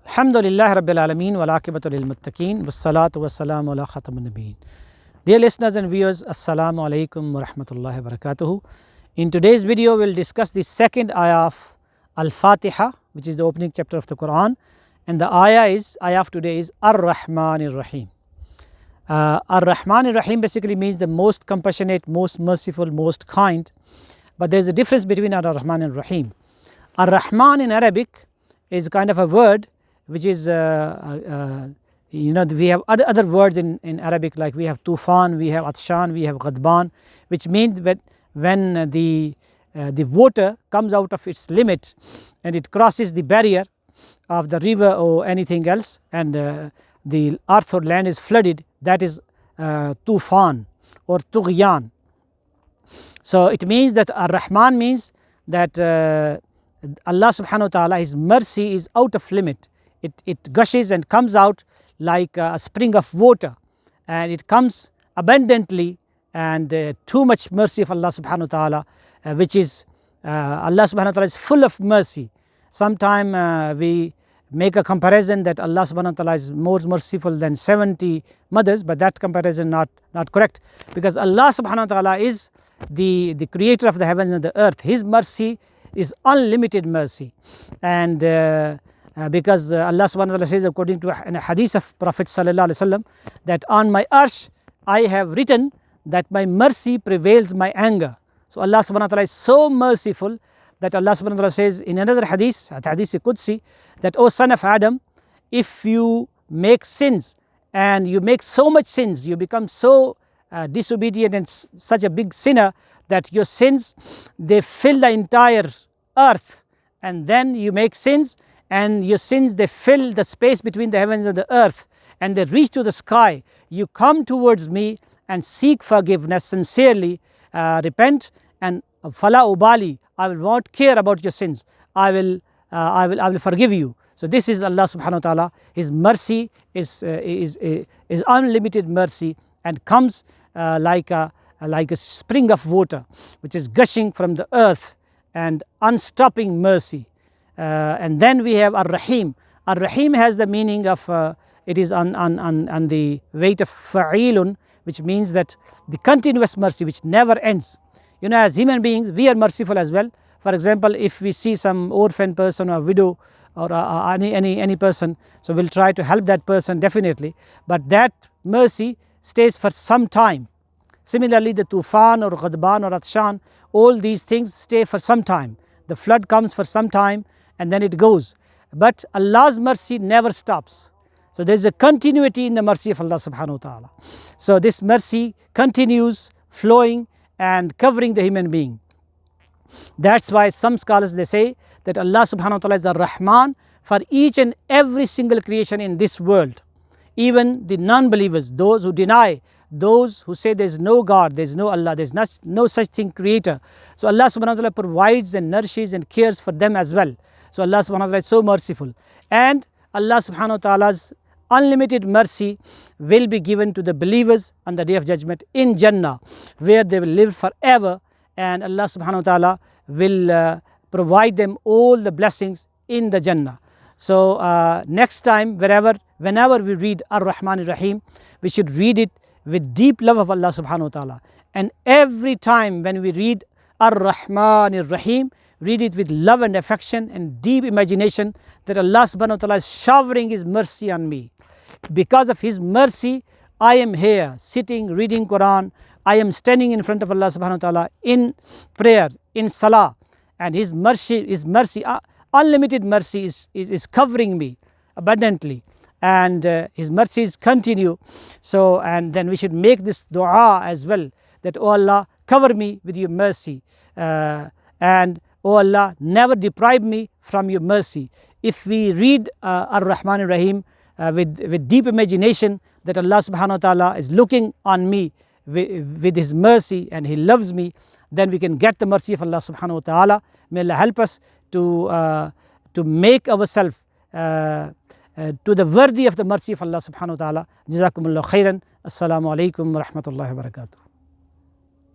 Alhamdulillah Rabbil Alameen wal aqibatu lil muttaqeen wassalatu wassalamu ala khatamin nabiyyin. Dear listeners and viewers, Assalamu alaikum wa rahmatullahi wa barakatuhu. In today's video we will discuss the second ayah of Al-Fatiha, which is the opening chapter of the Qur'an, and the ayah of today is Ar-Rahman Ar-Rahim. Ar-Rahman Ar-Rahim basically means the most compassionate, most merciful, most kind, but there is a difference between Ar-Rahman and Rahim. Ar-Rahman in Arabic is kind of a word which is we have other words in Arabic, like we have tufan, we have atshan, we have ghadban, which means that when the water comes out of its limit and it crosses the barrier of the river or anything else, and the earth or land is flooded, that is tufan or tughyan. So it means that Ar-Rahman means that Allah subhanahu wa ta'ala, His mercy is out of limit. It gushes and comes out like a spring of water, and it comes abundantly, and too much mercy of Allah subhanahu wa ta'ala, which is Allah subhanahu wa ta'ala is full of mercy. Sometime we make a comparison that Allah subhanahu wa ta'ala is more merciful than 70 mothers, but that comparison not correct, because Allah subhanahu wa ta'ala is the creator of the heavens and the earth. His mercy is unlimited mercy, and because Allah subhanahu wa ta'ala says, according to a hadith of Prophet sallallahu alaihi wasallam, that on my arsh I have written that my mercy prevails my anger. So Allah subhanahu wa ta'ala is so merciful that Allah subhanahu wa ta'ala says in another hadith, hadith Qudsi, that, O son of Adam, if you make sins and you make so much sins, you become so disobedient and such a big sinner that your sins, they fill the entire earth, and then you make sins and your sins, they fill the space between the heavens and the earth, and they reach to the sky. You come towards me and seek forgiveness sincerely, repent, and fala ubali, I will not care about your sins, I will forgive you. So this is Allah subhanahu wa ta'ala. His mercy is unlimited mercy, and comes like a spring of water which is gushing from the earth, and unstopping mercy. And then we have Ar-Rahim. Ar-Rahim has the meaning of it is on the weight of fa'ilun, which means that the continuous mercy which never ends. As human beings, we are merciful as well. For example, if we see some orphan person or widow or any person, so we'll try to help that person definitely, but that mercy stays for some time. Similarly, the tufan or ghadban or atshan, all these things stay for some time. The flood comes for some time and then it goes, but Allah's mercy never stops. So there is a continuity in the mercy of Allah subhanahu wa ta'ala. So this mercy continues flowing and covering the human being. That's why some scholars, they say that Allah subhanahu wa ta'ala is Ar-Rahman for each and every single creation in this world. Even the non-believers, those who deny, those who say there is no God, there is no Allah, there is no such thing creator. So Allah subhanahu wa ta'ala provides and nourishes and cares for them as well. So Allah subhanahu wa ta'ala is so merciful, and Allah subhanahu wa ta'ala's unlimited mercy will be given to the believers on the day of judgment in Jannah, where they will live forever, and Allah subhanahu wa ta'ala will provide them all the blessings in the Jannah. So next time, whenever we read Ar-Rahman Ar-Rahim, we should read it with deep love of Allah subhanahu wa ta'ala. And every time when we read Ar-Rahman Ar-Rahim, read it with love and affection and deep imagination that Allah subhanahu wa ta'ala is showering His mercy on me. Because of His mercy, I am here sitting reading Qur'an, I am standing in front of Allah subhanahu wa ta'ala in prayer, in salah, and His mercy, unlimited mercy is covering me abundantly, and His mercies continue. So, and then we should make this dua as well, that, O Allah, cover me with your mercy, and O Allah, never deprive me from your mercy. If we read Ar-Rahman Ar-Rahim with deep imagination that Allah subhanahu wa ta'ala is looking on me with His mercy and He loves me, then we can get the mercy of Allah subhanahu wa ta'ala. May Allah help us to make ourselves to the worthy of the mercy of Allah subhanahu wa ta'ala. Jazakumullah khairan. Assalamu alaikum wa rahmatullahi wa barakatuh.